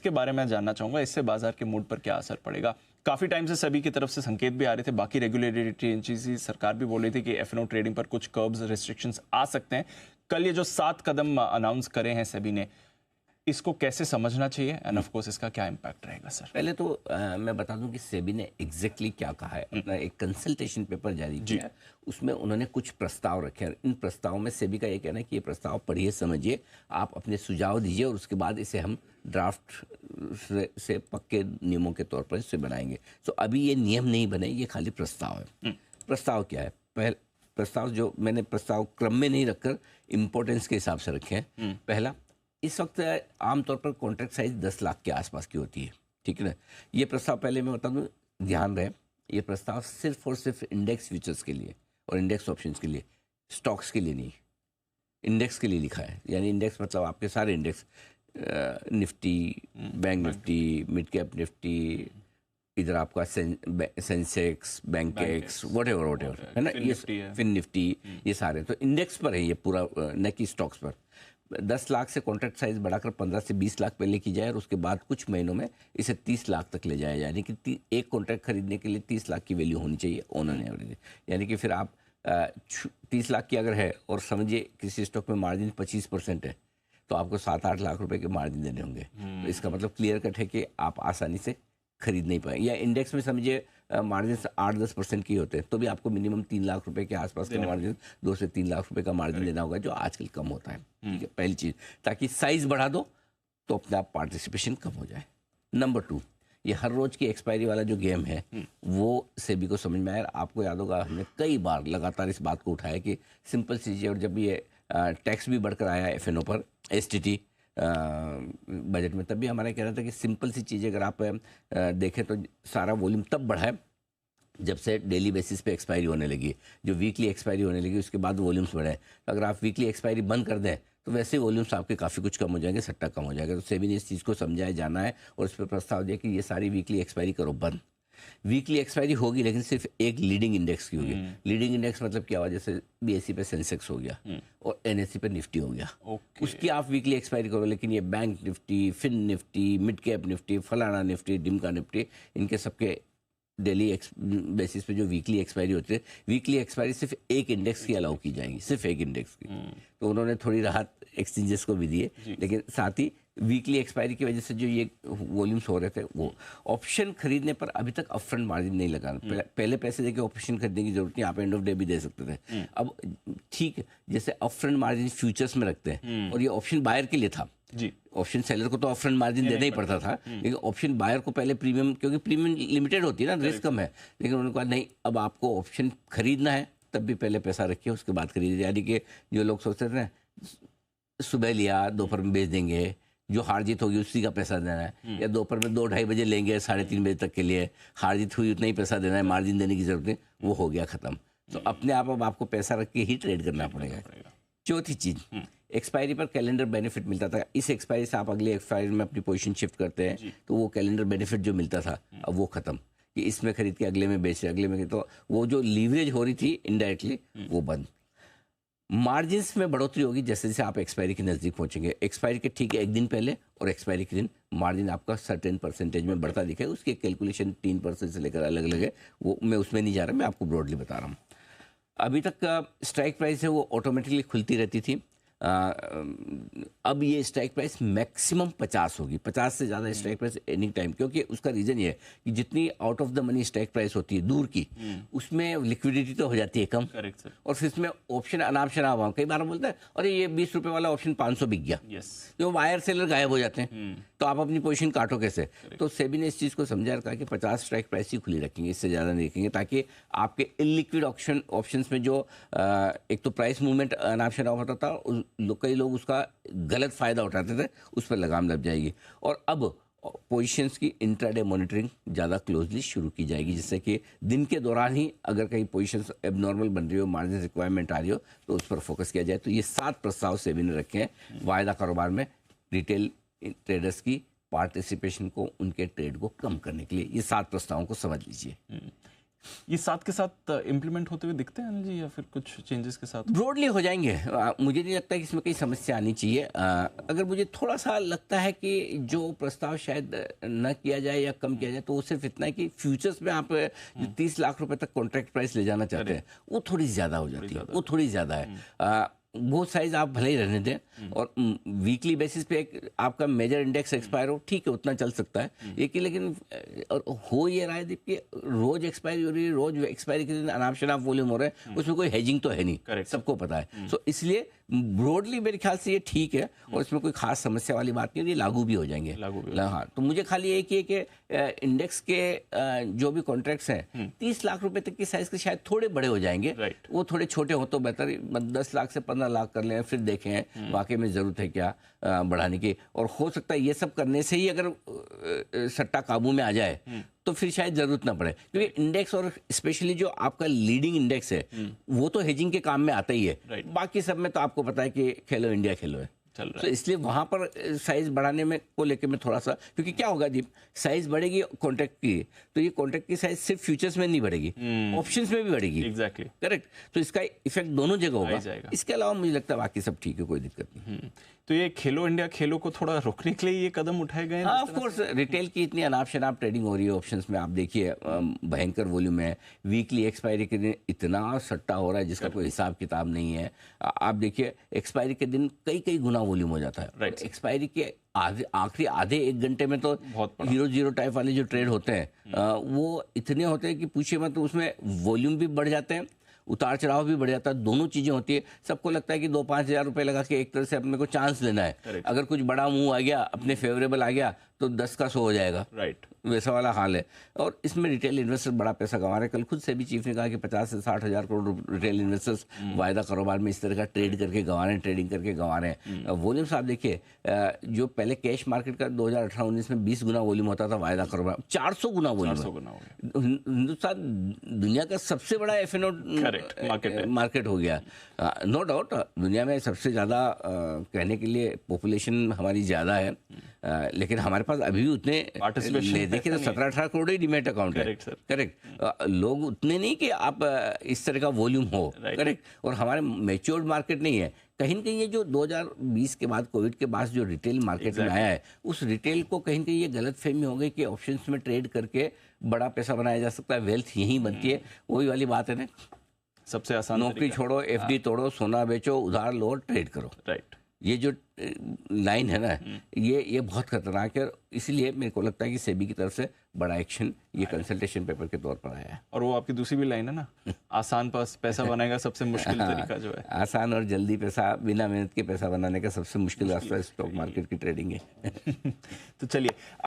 के बारे में जानना चाहूंगा, इससे बाजार के मूड पर क्या असर पड़ेगा? काफी टाइम से सभी की तरफ से संकेत भी आ रहे थे, बाकी रेगुलेटरी एजेंसी, सरकार भी बोल रही थी कि एफएनओ ट्रेडिंग पर कुछ कर्ब्स, रिस्ट्रिक्शंस आ सकते हैं। कल ये जो 7 कदम अनाउंस करे हैं सेबी ने, इसको कैसे समझना चाहिए एंड ऑफ कोर्स इसका क्या इम्पैक्ट रहेगा सर? पहले तो मैं बता दूं कि सेबी ने एग्जैक्टली क्या कहा है। अपना एक कंसल्टेशन पेपर जारी किया है, उसमें उन्होंने कुछ प्रस्ताव रखे हैं। इन प्रस्तावों में सेबी का ये कहना है कि ये प्रस्ताव पढ़िए, समझिए, आप अपने सुझाव दीजिए और उसके बाद इसे हम ड्राफ्ट से पक्के नियमों के तौर पर इसे बनाएंगे। तो अभी ये नियम नहीं बने, ये खाली प्रस्ताव है। प्रस्ताव क्या है? प्रस्ताव जो मैंने प्रस्ताव क्रम में नहीं रखकर इम्पोर्टेंस के हिसाब से रखे हैं। पहला, इस वक्त आमतौर पर कॉन्ट्रैक्ट साइज 10 लाख के आसपास की होती है, ठीक है ना। ये प्रस्ताव, पहले मैं बता दूं, ध्यान रहे, ये प्रस्ताव सिर्फ और सिर्फ इंडेक्स फ्यूचर्स के लिए और इंडेक्स ऑप्शंस के लिए, स्टॉक्स के लिए नहीं, इंडेक्स के लिए लिखा है। यानी इंडेक्स मतलब आपके सारे index, Nifty, bank Nifty, mid cap Nifty, इधर आपका सेंसेक्स, बैंकेक्स, वॉट एवर है ना, ये फिन निफ्टी, ये सारे तो इंडेक्स पर है ये पूरा, न कि स्टॉक्स पर। 10 लाख से कॉन्ट्रैक्ट साइज बढ़ाकर 15 से 20 लाख पे लेके जाए और उसके बाद कुछ महीनों में इसे 30 लाख तक ले जाया। यानी कि एक कॉन्ट्रैक्ट खरीदने के लिए 30 लाख की वैल्यू होनी चाहिए ऑन एन एवरेज। यानी कि फिर आप 30 लाख की अगर है और समझिए किसी स्टॉक में मार्जिन 25% है, तो आपको 7-8 लाख रुपए के मार्जिन देने होंगे। तो इसका मतलब क्लियर कट है कि आप आसानी से खरीद नहीं पाएंगे। या इंडेक्स में समझिए मार्जिन 8-10% की होते हैं, तो भी आपको मिनिमम 3 लाख रुपए के आसपास का मार्जिन, 2 से 3 लाख रुपए का मार्जिन देना होगा, जो आजकल कम होता है। ठीक है, पहली चीज़, ताकि साइज बढ़ा दो तो अपना पार्टिसिपेशन कम हो जाए। नंबर 2, ये हर रोज की एक्सपायरी वाला जो गेम है वो सेबी को समझ में आया। आपको याद होगा, हमने कई बार लगातार इस बात को उठाया कि सिंपल सी चीज़, और जब ये टैक्स भी बढ़कर आया एफएनओ पर, एसटीटी बजट में, तब भी हमारा कहना था कि सिंपल सी चीज़ अगर आप देखें तो सारा वॉल्यूम तब बढ़ा है जब से डेली बेसिस पे एक्सपायरी होने लगी। जो वीकली एक्सपायरी होने लगी उसके बाद वॉल्यूम्स बढ़े। तो अगर आप वीकली एक्सपायरी बंद कर दें तो वैसे वॉल्यूम्स आपके काफ़ी कुछ कम हो जाएंगे, सट्टा कम हो जाएगा। तो सेबी ने इस चीज़ को समझाया जाना है और इस पर प्रस्ताव दिया कि ये सारी वीकली एक्सपायरी करो बंद। वीकली एक्सपायरी होगी लेकिन सिर्फ एक लीडिंग इंडेक्स की होगी। लीडिंग इंडेक्स मतलब क्या हुआ, जैसे बीएसई पे सेंसेक्स हो गया और एनएसई पे निफ्टी हो गया, उसकी आप वीकली एक्सपायरी करो। लेकिन ये bank Nifty, fin Nifty, mid cap Nifty, फलाना निफ्टी, डिमका निफ्टी, इनके सबके डेली बेसिस पे जो वीकली एक्सपायरी होती है, वीकली एक्सपायरी सिर्फ एक इंडेक्स की अलाउ की जाएगी, सिर्फ एक इंडेक्स की। तो उन्होंने थोड़ी राहत एक्सचेंजेस को भी दिए, लेकिन साथ ही वीकली एक्सपायरी की वजह से जो ये वॉल्यूम्स हो रहे थे, वो ऑप्शन खरीदने पर अभी तक अपफ्रंट मार्जिन नहीं लगा। पहले पैसे देके ऑप्शन खरीदने की जरूरत नहीं, आप एंड ऑफ डे भी दे सकते थे। अब ठीक, जैसे अपफ्रंट मार्जिन फ्यूचर्स में रखते हैं और ये ऑप्शन बायर के लिए था जी, ऑप्शन सेलर को तो अपफ्रंट मार्जिन देना ही पड़ता था, लेकिन ऑप्शन बायर को पहले प्रीमियम, क्योंकि प्रीमियम लिमिटेड होती है ना, रिस्क कम है, लेकिन उन्होंने कहा नहीं, अब आपको ऑप्शन खरीदना है तब भी पहले पैसा रखिए, उसके बाद खरीदिए। यानी कि जो लोग सोचते थे ना, सुबह लिया दोपहर में बेच देंगे, जो हार जीत होगी उसी का पैसा देना है, या दोपहर में 2-2:30 बजे लेंगे 3:30 बजे तक के लिए, हार जीत हुई उतना ही पैसा देना है, मार्जिन देने की जरूरत नहीं, वो हो गया खत्म। तो अपने आप अब आपको पैसा रख के ही ट्रेड करना पड़ेगा। चौथी चीज, एक्सपायरी पर कैलेंडर बेनिफिट मिलता था। इस एक्सपायरी से आप अगले एक्सपायरी में अपनी पोजीशन शिफ्ट करते हैं, तो वो कैलेंडर बेनिफिट जो मिलता था अब वो खत्म, कि इसमें खरीद के अगले में बेच रहे, अगले में, तो वो जो लीवरेज हो रही थी इनडायरेक्टली वो बंद। मार्जिन्स में बढ़ोतरी होगी जैसे जैसे आप एक्सपायरी के नज़दीक पहुंचेंगे। एक्सपायरी के ठीक एक दिन पहले और एक्सपायरी के दिन मार्जिन आपका सर्टेन परसेंटेज में बढ़ता दिखेगा। उसकी कैलकुलेशन 3% से लेकर अलग अलग है, वो मैं उसमें नहीं जा रहा, मैं आपको ब्रॉडली बता रहा हूँ। अभी तक का स्ट्राइक प्राइस है वो ऑटोमेटिकली खुलती रहती थी। अब ये स्ट्राइक प्राइस मैक्सिमम 50 होगी, 50 से ज़्यादा स्ट्राइक प्राइस एनी टाइम, क्योंकि उसका रीज़न ये है कि जितनी out of the money strike price होती है दूर की, उसमें लिक्विडिटी तो हो जाती है कम। Correct sir. और फिर इसमें ऑप्शन अनाप शनाप, कई बार बोलते हैं अरे ये 20 रुपये वाला ऑप्शन 500 बिक गया, जो वायर सेलर गायब हो जाते हैं, तो आप अपनी पोजीशन काटो कैसे। तो सेबी ने इस चीज़ को समझा रखा कि 50 स्ट्राइक प्राइस ही खुली रखेंगे, इससे ज़्यादा नहीं रखेंगे, ताकि आपके इलिक्विड ऑप्शंस में जो एक तो प्राइस मूवमेंट अनाप शनाप होता था, कई लोग उसका गलत फ़ायदा उठाते थे, उस पर लगाम लग जाएगी। और अब पोजीशंस की इंट्राडे मॉनिटरिंग ज़्यादा क्लोजली शुरू की जाएगी, जिससे कि दिन के दौरान ही अगर कहीं पोजीशंस एबनॉर्मल बन रही हो, मार्जिन रिक्वायरमेंट आ रही हो, तो उस पर फोकस किया जाए। तो ये 7 प्रस्ताव सेबी ने रखे हैं वायदा कारोबार में रिटेल ट्रेडर्स की पार्टिसिपेशन को, उनके ट्रेड को कम करने के लिए। ये 7 प्रस्तावों को समझ लीजिए। ये साथ के साथ इम्प्लीमेंट होते हुए दिखते हैं अनिल जी, या फिर कुछ चेंजेस के साथ? ब्रॉडली हो जाएंगे। मुझे नहीं लगता कि इसमें कोई समस्या आनी चाहिए। अगर मुझे थोड़ा सा लगता है कि जो प्रस्ताव शायद न किया जाए या कम किया जाए, तो वो सिर्फ इतना है कि फ्यूचर्स में आप जो 30 लाख रुपए तक कॉन्ट्रैक्ट प्राइस ले जाना चाहते हैं, वो थोड़ी ज़्यादा हो जाती है, वो थोड़ी ज़्यादा है। वो साइज आप भले ही रहने दें, और वीकली बेसिस पे एक आपका मेजर इंडेक्स एक्सपायर हो, ठीक है, उतना चल सकता है। लेकिन और हो ये रहा है कि रोज एक्सपायरी हो रही है, रोज एक्सपायरी के दिन अनाप शनाप वॉल्यूम हो रहे हैं, उसमें कोई हेजिंग तो है नहीं, सबको पता है। सो इसलिए ब्रॉडली मेरे ख्याल से ये ठीक है, और इसमें कोई खास समस्या वाली बात नहीं है, ये लागू भी हो जाएंगे। हाँ, तो मुझे खाली एक ही है कि इंडेक्स के जो भी कॉन्ट्रैक्ट्स हैं 30 लाख रुपए तक की साइज के शायद थोड़े बड़े हो जाएंगे। वो थोड़े छोटे हो तो बेहतर, 10 लाख से 15 लाख कर लें, फिर देखें वाकई में ज़रूरत है क्या बढ़ाने की। और हो सकता है ये सब करने से ही अगर सट्टा काबू में आ जाए तो फिर शायद जरूरत ना पड़े, क्योंकि इंडेक्स और स्पेशली जो आपका लीडिंग इंडेक्स है वो तो हेजिंग के काम में आता ही है। बाकी सब में तो आपको पता है कि खेलो इंडिया खेलो है, तो इसलिए वहां पर साइज बढ़ाने में को लेकर मैं थोड़ा सा, क्योंकि क्या होगा दीप, साइज बढ़ेगी कॉन्ट्रैक्ट की, तो ये कॉन्ट्रैक्ट की साइज सिर्फ फ्यूचर्स में नहीं बढ़ेगी, ऑप्शंस में भी बढ़ेगी। Exactly, correct. तो इसका इफेक्ट दोनों जगह होगा। इसके अलावा मुझे लगता है बाकी सब ठीक है, कोई दिक्कत नहीं। तो ये खेलो इंडिया खेलो को थोड़ा रोकने के लिए ये कदम उठाए गए हैं? हाँ, ऑफ कोर्स, रिटेल की इतनी अनाप शनाप ट्रेडिंग हो रही है ऑप्शंस में, आप देखिए भयंकर वॉल्यूम है, वीकली एक्सपायरी के दिन इतना सट्टा हो रहा है जिसका कोई हिसाब किताब नहीं है। आप देखिए एक्सपायरी के दिन कई कई गुना वॉल्यूम हो जाता है। एक्सपायरी के आखिरी आधे एक घंटे में तो हीरो जीरो टाइप वाले जो ट्रेड होते हैं वो इतने होते हैं कि पूछिए मत, तो उसमें वॉल्यूम भी बढ़ जाते हैं, उतार चढ़ाव भी बढ़ जाता है, दोनों चीजें होती है। सबको लगता है कि 2-5 हज़ार रुपए लगा के एक तरह से अपने को चांस लेना है, अगर कुछ बड़ा मूव आ गया, अपने फेवरेबल आ गया, तो 10 का 100 हो जाएगा। वैसा वाला हाल है, और इसमें रिटेल इन्वेस्टर बड़ा पैसा कमा रहे हैं। कल खुद से भी चीफ ने कहा कि 50 से 60 हज़ार करोड़ रिटेल इन्वेस्टर्स वायदा कारोबार में इस तरह का ट्रेड करके गंवा रहे हैं, ट्रेडिंग करके गंवा रहे हैं। वॉल्यूम्स आप देखिए, जो पहले कैश मार्केट का 2018-19 में 20 गुना वॉल्यूम होता था वायदा कारोबार, 400 गुना वॉल्यूम। हिंदुस्तान दुनिया का सबसे बड़ा एफएनओ मार्केट हो गया। नो डाउट दुनिया में सबसे ज़्यादा कहने के लिए पॉपुलेशन हमारी ज़्यादा है, लेकिन हमारे पास अभी भी उतने ले देखिए तो 17-18 करोड़ ही डीमैट अकाउंट है। करेक्ट। लोग उतने नहीं कि आप इस तरह का वॉल्यूम हो। करेक्ट। और हमारे मैच्योर्ड मार्केट नहीं है। कहीं ना कहीं ये जो 2020 के बाद, कोविड के बाद जो रिटेल मार्केट में आया है, उस रिटेल को कहीं ना कहीं ये गलत फहमी हो गई कि ऑप्शंस में ट्रेड करके बड़ा पैसा बनाया जा सकता है, वेल्थ यहीं बनती है। वही वाली बात है ना, सबसे आसान, नौकरी छोड़ो, एफडी तोड़ो, सोना बेचो, उधार लो, ट्रेड करो। ये जो लाइन है ना, ये बहुत खतरनाक है। इसलिए मेरे को लगता है कि सेबी की तरफ से बड़ा एक्शन ये कंसल्टेशन पेपर के तौर पर आया है। और वो आपकी दूसरी भी लाइन है ना, आसान पैसा बनाएगा सबसे मुश्किल तरीका जो है। आसान और जल्दी पैसा, बिना मेहनत के पैसा बनाने का सबसे मुश्किल रास्ता स्टॉक मार्केट की ट्रेडिंग है। तो चलिए